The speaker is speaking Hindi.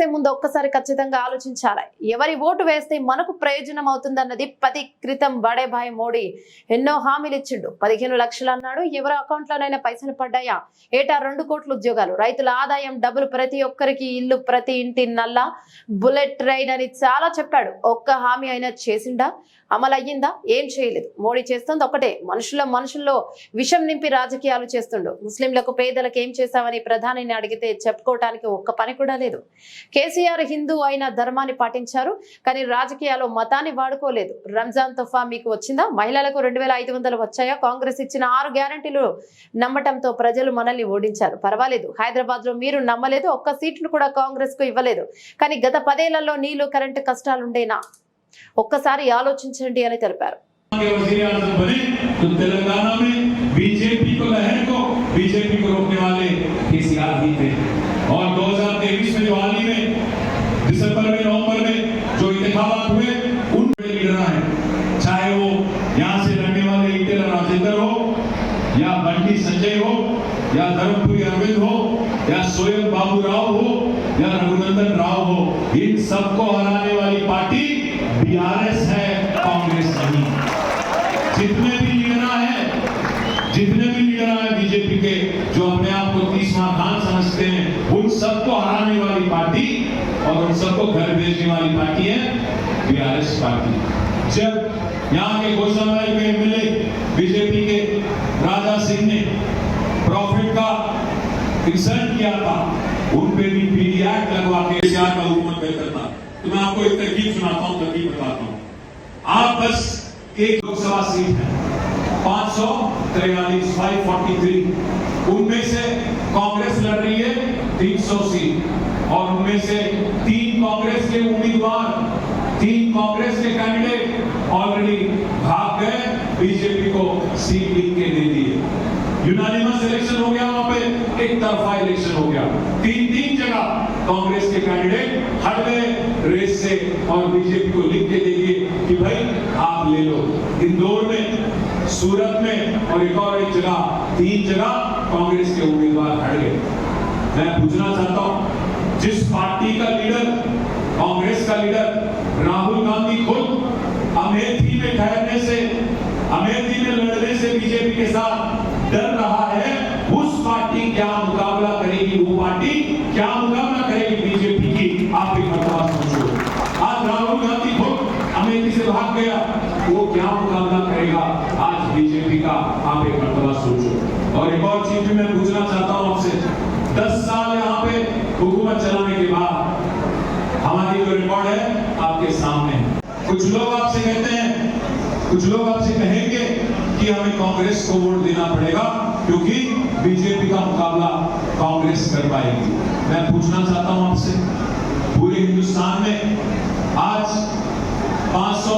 వేసే ముందు ఒక్కసారి ఖచ్చితంగా ఆలోచించాలి. ఎవరి ఓటు వేస్తే మనకు ప్రయోజనం అవుతుందన్నది 10 క్రితం బడేభాయ్ మోడీ ఎన్నో హామీలు ఇచ్చిండు. 15 లక్షలు అన్నాడు. ఎవరి అకౌంట్లోనైనా పైసలు పడ్డాయా? ఏటా 2 కోట్ల ఉద్యోగాలు, రైతుల ఆదాయం డబుల్, ప్రతి ఒక్కరికి ఇల్లు, ప్రతి ఇంటి నల్ల, బుల్లెట్ ట్రైన్ అని చాలా చెప్పాడు. ఒక్క హామీ అయినా చేసిండా? అమలయ్యిందా? ఏం చేయలేదు. మోడీ చేస్తుంది ఒకటే, మనుషుల్లో విషం నింపి రాజకీయాలు చేస్తుండు. ముస్లింలకు, పేదలకు ఏం చేశామని ప్రధానిని అడిగితే చెప్పుకోవటానికి ఒక్క పని కూడా లేదు. కేసీఆర్ హిందూ అయిన ధర్మాన్ని పాటించారు, కానీ రాజకీయాల్లో మతాన్ని వాడుకోలేదు. రంజాన్ తోఫా మీకు వచ్చిందా? మహిళలకు 2500 వచ్చాయా? కాంగ్రెస్ ఇచ్చిన 6 గ్యారంటీలు నమ్మటంతో ప్రజలు మనల్ని ఓడించారు. పర్వాలేదు, హైదరాబాద్ లో మీరు నమ్మలేదు, ఒక్క సీట్ను కూడా కాంగ్రెస్ కు ఇవ్వలేదు. కానీ గత 10 ఏళ్లలో నీళ్లు, కరెంటు కష్టాలుండేనా? ఒక్కసారి ఆలోచించండి అని తెలిపారు. तेलंगाना में बीजेपी को लहर को बीजेपी को रोकने वाले केसीआर ही थे। और 2023 में जो हाल ही में दिसंबर में, नवंबर में जो इंतखाबात हुए, उन लीडर हैं, चाहे वो यहाँ से लड़ने वाले ईटेला राजेंद्र हो, या बंटी संजय हो, या धर्मपुरी अरविंद हो, या स्वयं बाबू राव हो, या रघुनंदन राव हो, इन सबको हराने वाली पार्टी बीआरएस है, कांग्रेस नहीं। जितने भी लीडर है बीजेपी के, जो अपने आप को 30वां खान समझते हैं, उन सबको हराने वाली पार्टी और उन सबको घर भेजने वाली पार्टी है बीआरएस पार्टी। जब यहाँ के घोषणाबाई में एमएलए बीजेपी के राजा सिंह ने प्रॉफिट का इंसल्ट किया था, उन पे भी पीडी एक्ट लगवा के केसीआर का हुकूमत बेहतर था। तो मैं आपको एक तरकीब सुनाता हूँ, तरकीब बताता हूँ। आप बस एक लोकसभा सीट है 543, 543, उनमें से कांग्रेस लड़ रही है 300 सीट, और उनमें से 3 कांग्रेस के उम्मीदवार, 3 कांग्रेस के कैंडिडेट ऑलरेडी भाग गए, बीजेपी को सीट लिख के दे दिए। यूनानिमस इलेक्शन हो गया, वहां पे एक तरफा इलेक्शन हो गया। 3 जगह कांग्रेस के कैंडिडेट हट गए रेस से और बीजेपी को लिख के दे दिए कि भाई आप ले लो। इंदौर में, सूरत में और एक जगह, 3 जगह कांग्रेस के उम्मीदवार हट गए। मैं पूछना चाहता हूं, जिस पार्टी का लीडर, कांग्रेस का लीडर राहुल गांधी खुद अमेठी में ठहरने से, अमेठी में लड़ने से बीजेपी के साथ डर रहा है, उस पार्टी क्या मुकाबला करेगी? वो पार्टी क्या मुकाबला करेगी बीजेपी की? आप एक मरतबा सोचो। आज राहुल गांधी खुद अमेठी से भाग गया, वो क्या मुकाबला करेगा आज बीजेपी का? आप एक मरतबा सोचो। और एक और चीज भी मैं पूछना चाहता हूं आपसे, 10 साल यहाँ पे हुकूमत चलाने के बाद हमारी जो रिकॉर्ड है आपके सामने। कुछ लोग आपसे कहते हैं, कुछ लोग आपसे कहेंगे कि हमें कांग्रेस को वोट देना पड़ेगा क्योंकि बीजेपी का मुकाबला कांग्रेस कर पाएगी। मैं पूछना चाहता हूं आपसे, पूरे हिंदुस्तान में आज 500